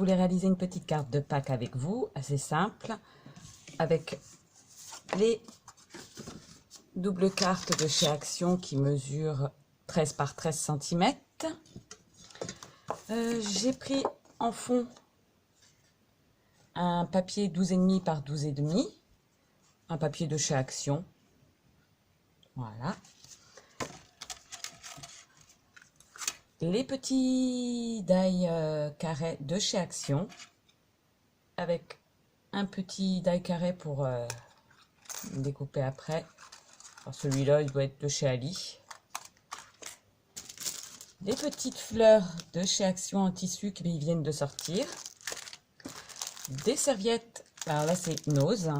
voulais réaliser une petite carte de Pâques avec vous, assez simple, avec les doubles cartes de chez Action qui mesurent 13 par 13 cm. J'ai pris en fond un papier 12,5 par 12,5, un papier de chez Action. Voilà. Les petits die carrés de chez Action, avec un petit die carré pour découper après. Celui-là, il doit être de chez Ali. Des petites fleurs de chez Action en tissu qui viennent de sortir. Des serviettes, alors là c'est Nose.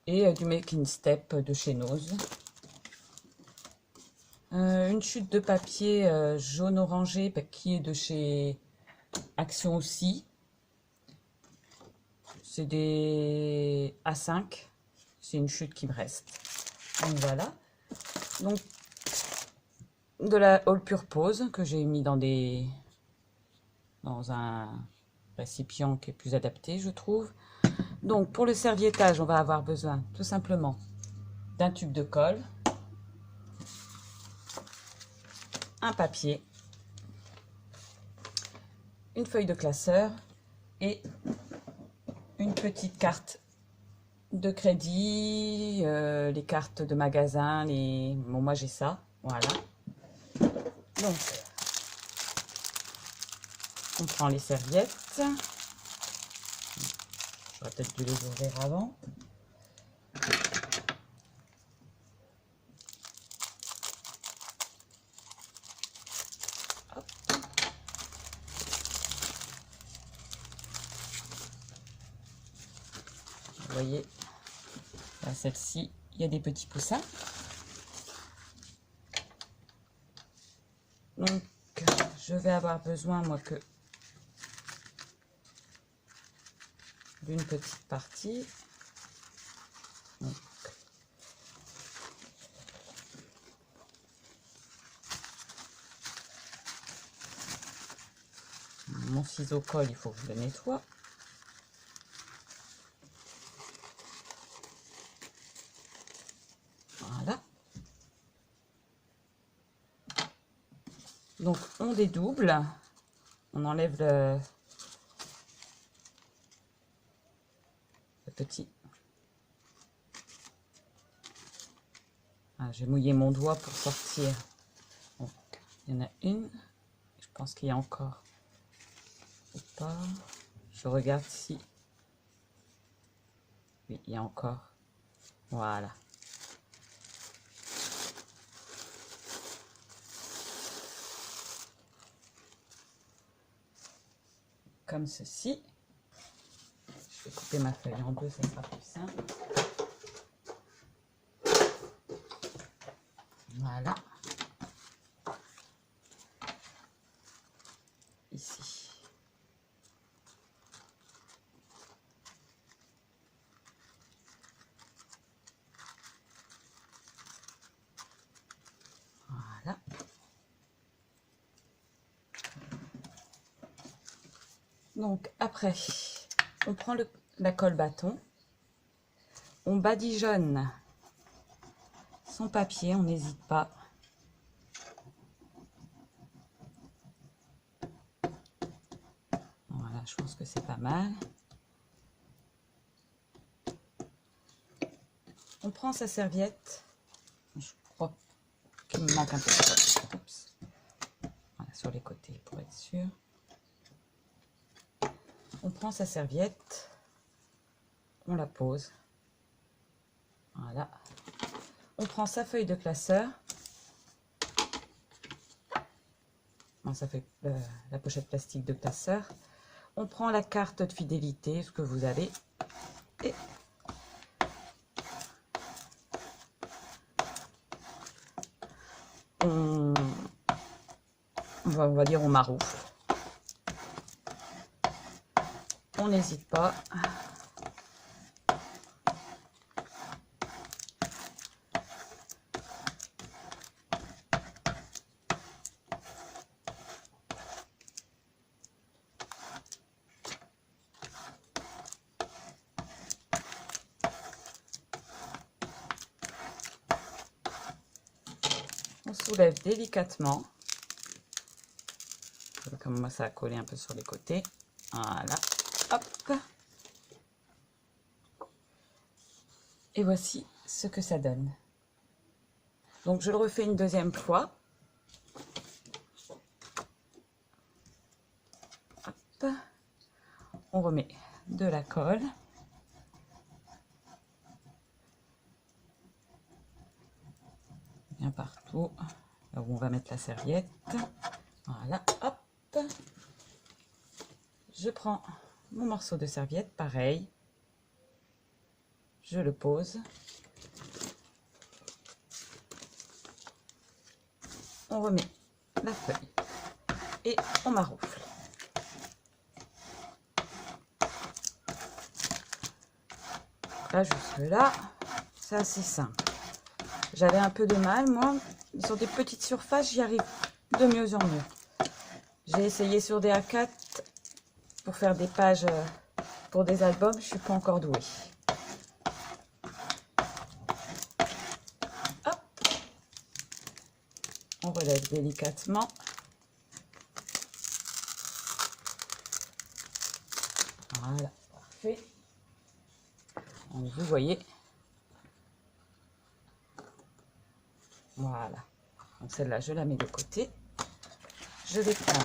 Et du Making Step de chez Nose. Une chute de papier jaune orangé qui est de chez Action aussi. C'est des A5. C'est une chute qui me reste. Donc voilà. Donc de la All Purpose que j'ai mis dans un récipient qui est plus adapté, je trouve. Donc pour le serviettage, on va avoir besoin tout simplement d'un tube de colle, un papier, une feuille de classeur et une petite carte de crédit, les cartes de magasin, bon, moi j'ai ça, voilà. Donc, on prend les serviettes. J'aurais peut-être dû les ouvrir avant. Hop. Vous voyez, là, celle-ci, il y a des petits poussins. Donc, je vais avoir besoin, moi, que d'une petite partie. Donc, mon ciseau colle, il faut que je le nettoie. Voilà. Donc, on dédouble. On enlève le petit. Ah, j'ai mouillé mon doigt pour sortir. Donc, il y en a une. Je pense qu'il y a encore. Ou pas. Je regarde si. Oui, il y a encore. Voilà. Comme ceci. Je vais couper ma feuille en deux, ça sera plus simple. Voilà. Ici. Voilà. Donc après, on prend la colle bâton, on badigeonne son papier, on n'hésite pas. Voilà, je pense que c'est pas mal. On prend sa serviette. Je crois qu'il me manque un peu de colle. Oups. Voilà, sur les côtés pour être sûr. On prend sa serviette, on la pose. Voilà. On prend sa feuille de classeur. Bon, ça fait la pochette plastique de classeur. On prend la carte de fidélité, ce que vous avez. Et on va dire on maroufle. On n'hésite pas. soulève délicatement. Ça commence à coller un peu sur les côtés. Voilà, hop. Et voici ce que ça donne. Donc je le refais une deuxième fois. Hop. On remet de la colle. Bien partout. Là où on va mettre la serviette. Voilà, hop. Je prends mon morceau de serviette, pareil. Je le pose. On remet la feuille et on maroufle. Là, jusque là, c'est assez simple. J'avais un peu de mal, moi, sur des petites surfaces, j'y arrive de mieux en mieux. J'ai essayé sur des A4 pour faire des pages pour des albums, je suis pas encore douée. Hop. On relève délicatement. Voilà, parfait. Donc, vous voyez. Voilà. Donc celle-là, je la mets de côté. Je vais prendre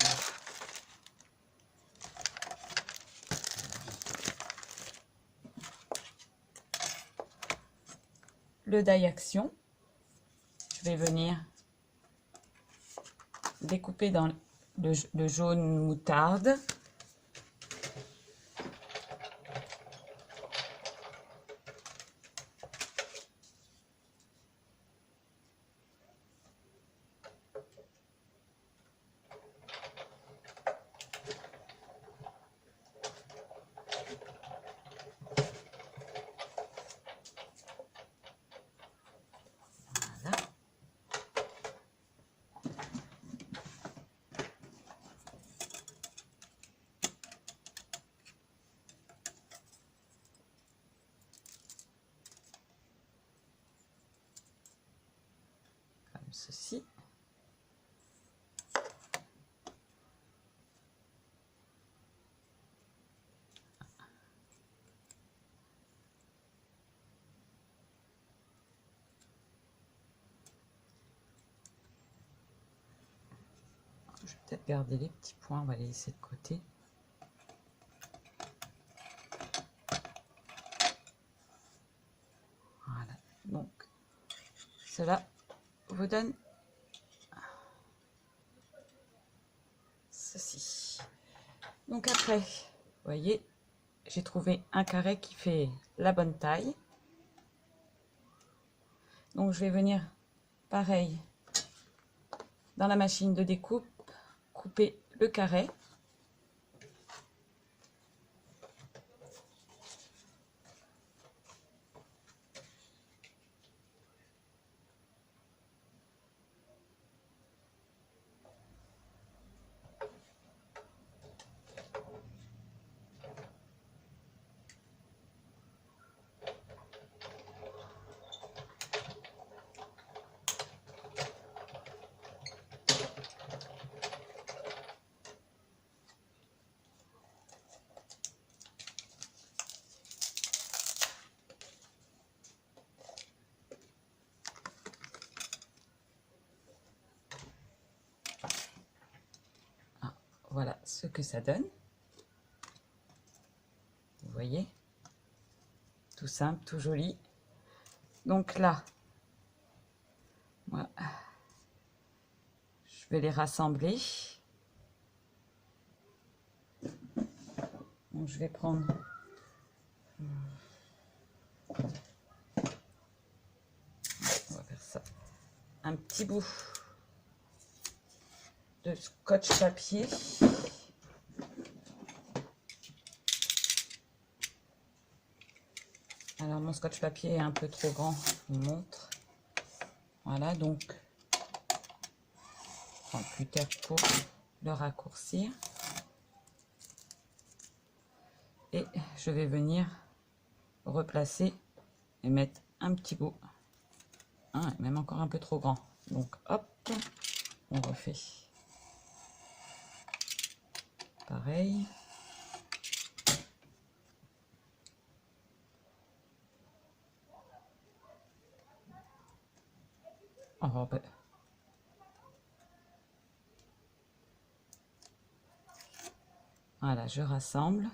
le die action. Je vais venir découper dans le jaune moutarde. Ceci. Je vais peut-être garder les petits points, on va les laisser de côté. Voilà, donc cela vous donne ceci. Donc après, vous voyez, j'ai trouvé un carré qui fait la bonne taille. Donc je vais venir, pareil, dans la machine de découpe, couper le carré. Voilà ce que ça donne. Vous voyez, tout simple, tout joli. Donc là, moi, je vais les rassembler. Donc je vais prendre on va faire ça, un petit bout de scotch papier. Alors mon scotch papier est un peu trop grand, je vous montre. Voilà, donc je prends plus tard pour le raccourcir. Et je vais venir replacer et mettre un petit bout. Même encore un peu trop grand. Donc hop, on refait pareil. Oh, ben. Voilà, je rassemble.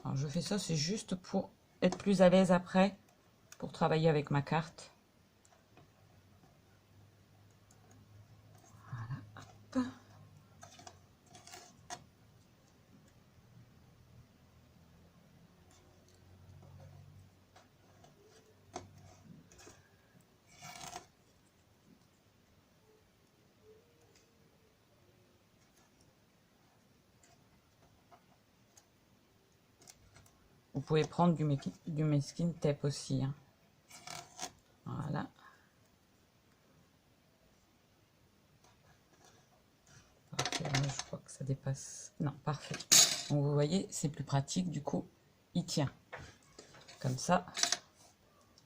Alors, je fais ça, c'est juste pour être plus à l'aise après, pour travailler avec ma carte. Voilà, hop. Vous pouvez prendre du masking tape aussi. Hein. Voilà. Parfait. Là, je crois que ça dépasse. Non, parfait. Donc vous voyez, c'est plus pratique. Du coup, il tient. Comme ça,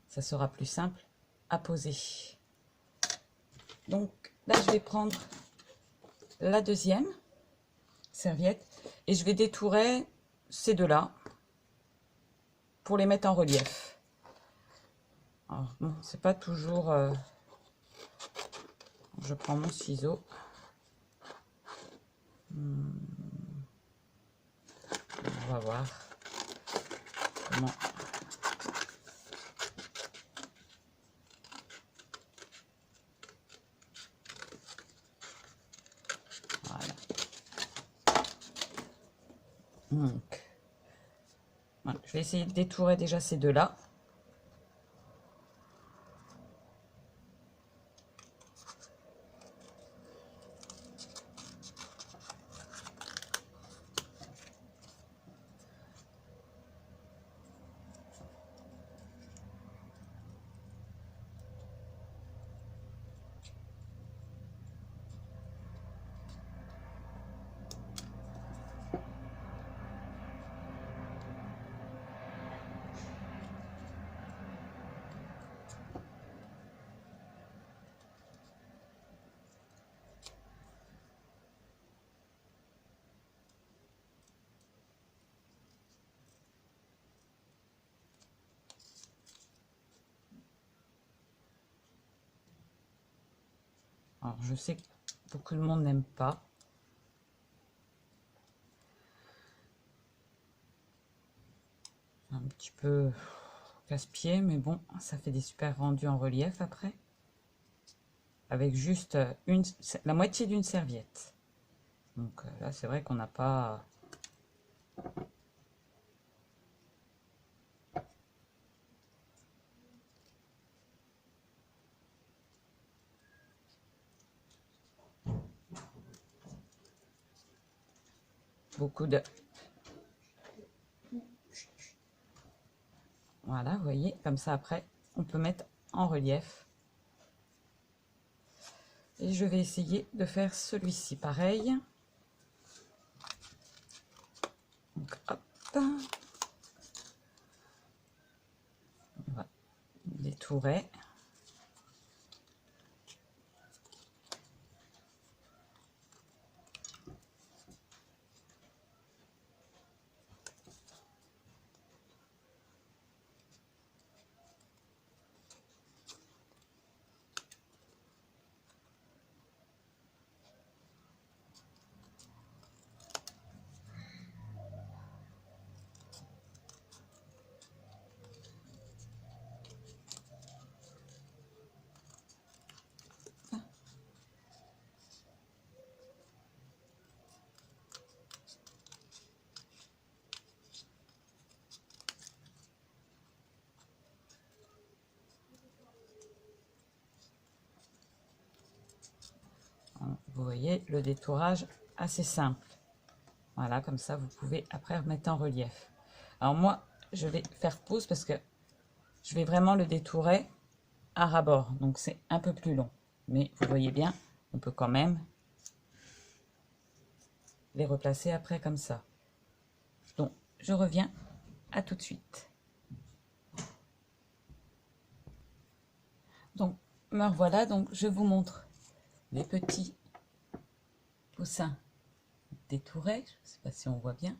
ça sera plus simple à poser. Donc là, je vais prendre la deuxième serviette et je vais détourer ces deux-là pour les mettre en relief. Alors, bon, c'est pas toujours... Je prends mon ciseau. On va voir comment... Voilà. Donc, voilà, je vais essayer de détourer déjà ces deux-là. Alors, je sais que beaucoup de monde n'aime pas. Un petit peu casse-pied, mais bon, ça fait des super rendus en relief après. Avec juste la moitié d'une serviette. Donc là, c'est vrai qu'on n'a pas... beaucoup de... Voilà, vous voyez, comme ça après, on peut mettre en relief. Et je vais essayer de faire celui-ci pareil. Donc hop. On va détourer. Vous voyez le détourage assez simple. Voilà, comme ça vous pouvez après remettre en relief. Alors moi, je vais faire pause parce que je vais vraiment le détourer à ras-bord. Donc c'est un peu plus long. Mais vous voyez bien, on peut quand même les replacer après comme ça. Donc je reviens À tout de suite. Donc, me revoilà. Donc, je vous montre les petits poussins détourés. Je ne sais pas si on voit bien.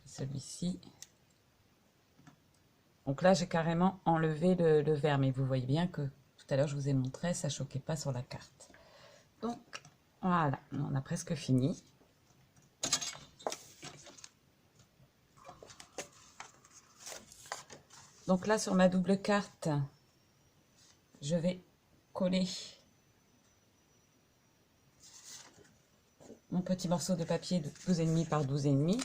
Celui-ci. Donc là, j'ai carrément enlevé le verre, mais vous voyez bien que tout à l'heure, je vous ai montré, ça ne choquait pas sur la carte. Donc, voilà, on a presque fini. Donc là, sur ma double carte, je vais coller mon petit morceau de papier de 12,5 par 12,5.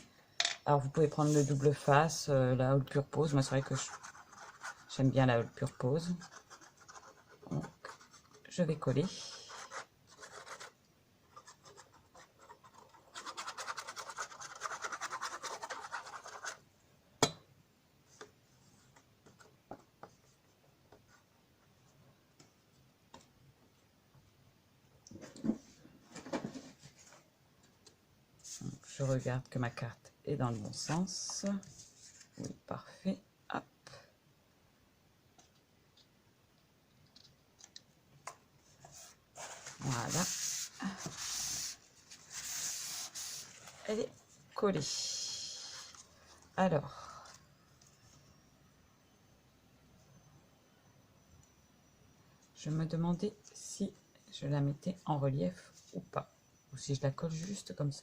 Alors, vous pouvez prendre le double face, la Haute Pure Pose. Moi, c'est vrai que j'aime bien la Haute Pure Pose. Donc, je vais coller. Je regarde que ma carte est dans le bon sens. Oui, parfait. Hop. Voilà. Elle est collée. Alors, je me demandais si je la mettais en relief ou pas. Ou si je la colle juste comme ça.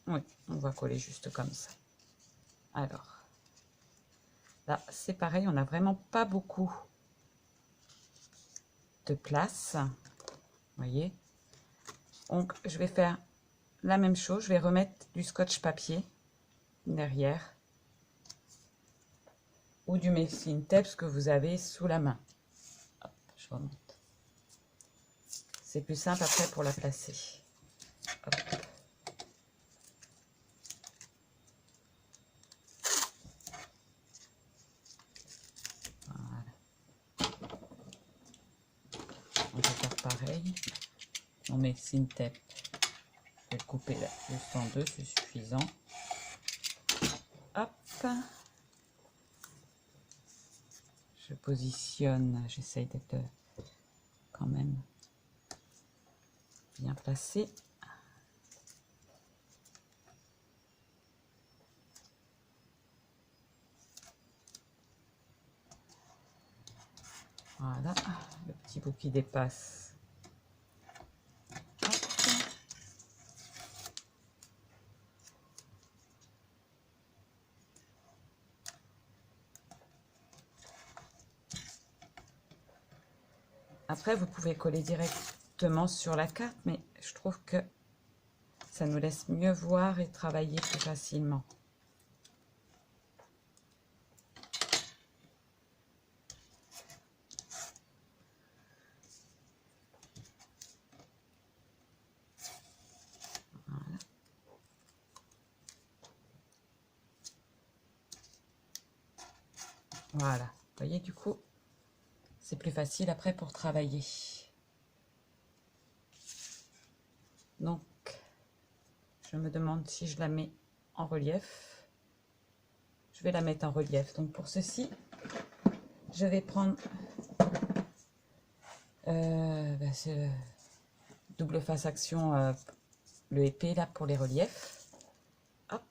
Oui, on va coller juste comme ça. Alors, là, c'est pareil, on n'a vraiment pas beaucoup de place. Vous voyez? Donc, je vais faire la même chose. Je vais remettre du scotch papier derrière. Ou du masking tape, ce que vous avez sous la main. Hop, je remonte. C'est plus simple après pour la placer. Hop. Voilà. On va faire pareil. Mon masking tape, je vais le couper là, juste en deux, c'est suffisant. Hop. Je positionne, j'essaye d'être quand même bien placé. Voilà, le petit bout qui dépasse. Hop. Après, vous pouvez coller directement sur la carte, mais je trouve que ça nous laisse mieux voir et travailler plus facilement. Voilà. Voilà. Vous voyez, du coup, c'est plus facile après pour travailler. Donc, je me demande si je la mets en relief. Je vais la mettre en relief. Donc, pour ceci, je vais prendre c'est le double face action, le épais là pour les reliefs. Hop.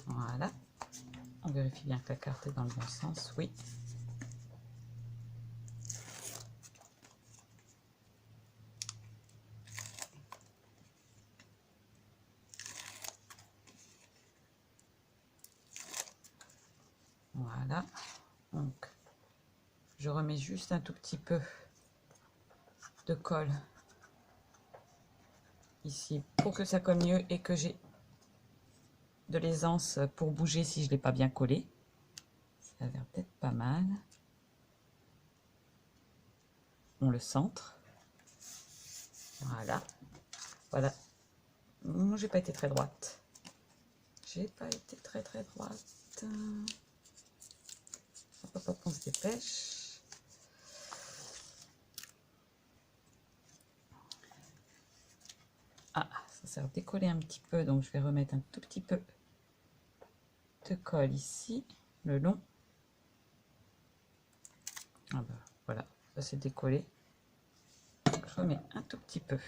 Voilà. On vérifie bien que la carte est dans le bon sens. Oui. Voilà. Donc, je remets juste un tout petit peu de colle ici pour que ça colle mieux et que j'ai de l'aisance pour bouger si je ne l'ai pas bien collé. Ça a l'air d'être pas mal. On le centre. Voilà. Voilà. J'ai pas été très droite. J'ai pas été très droite. Hop, hop, hop, on se dépêche. Ah, ça a décollé un petit peu, donc je vais remettre un tout petit peu de colle ici, le long. Ah ben, voilà, ça s'est décollé. Donc, je remets un tout petit peu.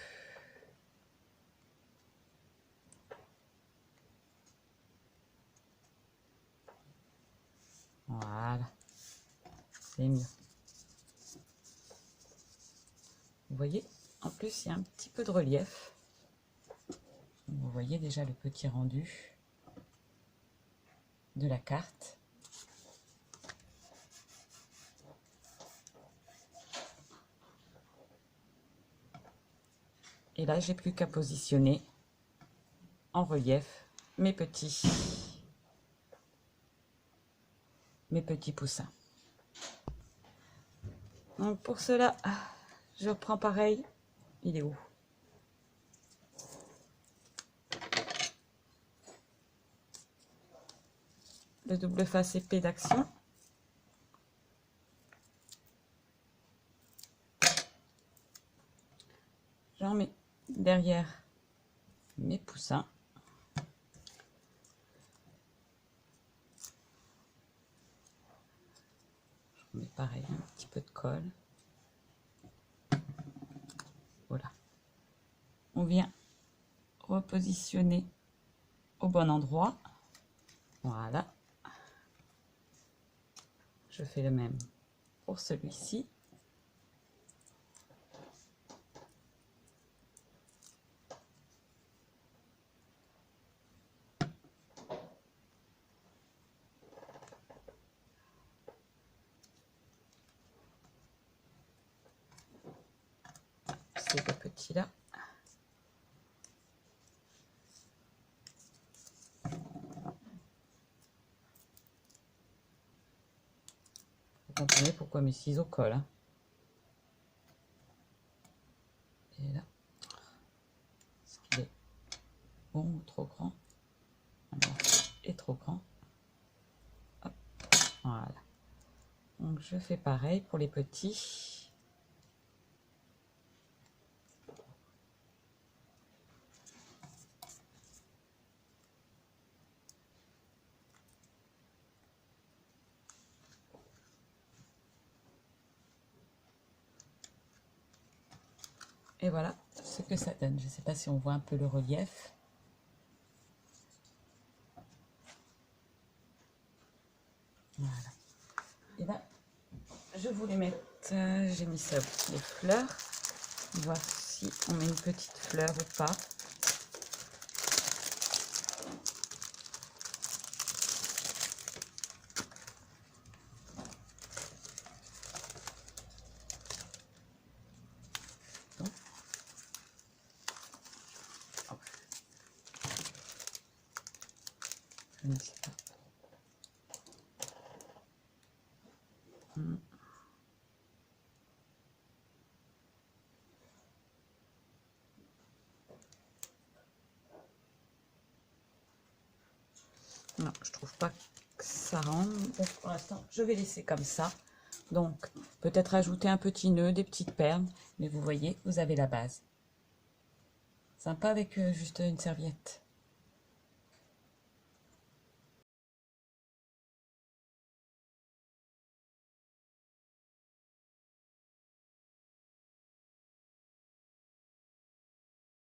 Voilà, c'est mieux. Vous voyez, en plus, il y a un petit peu de relief. Vous voyez déjà le petit rendu de la carte. Et là, j'ai plus qu'à positionner en relief mes petits poussins. Donc pour cela, je reprends pareil. Il est où? Le double face épée d'action. J'en mets derrière mes poussins. Je mets pareil un petit peu de colle. Voilà. On vient repositionner au bon endroit. Voilà. Je fais le même pour celui-ci. Ces deux petits là. Vous comprenez pourquoi mes ciseaux collent. Hein. Et là, est-ce qu'il est bon ou trop grand? Alors, est trop grand. Hop, voilà. Donc je fais pareil pour les petits. Et voilà ce que ça donne. Je ne sais pas si on voit un peu le relief. Voilà. Et là, je voulais mettre, j'ai mis ça, les fleurs. Voir si on met une petite fleur ou pas. Donc, oh. Je ne sais pas. Non, je trouve pas que ça rentre. Donc pour l'instant, je vais laisser comme ça. Donc, peut-être ajouter un petit nœud, des petites perles. Mais vous voyez, vous avez la base. Sympa avec juste une serviette.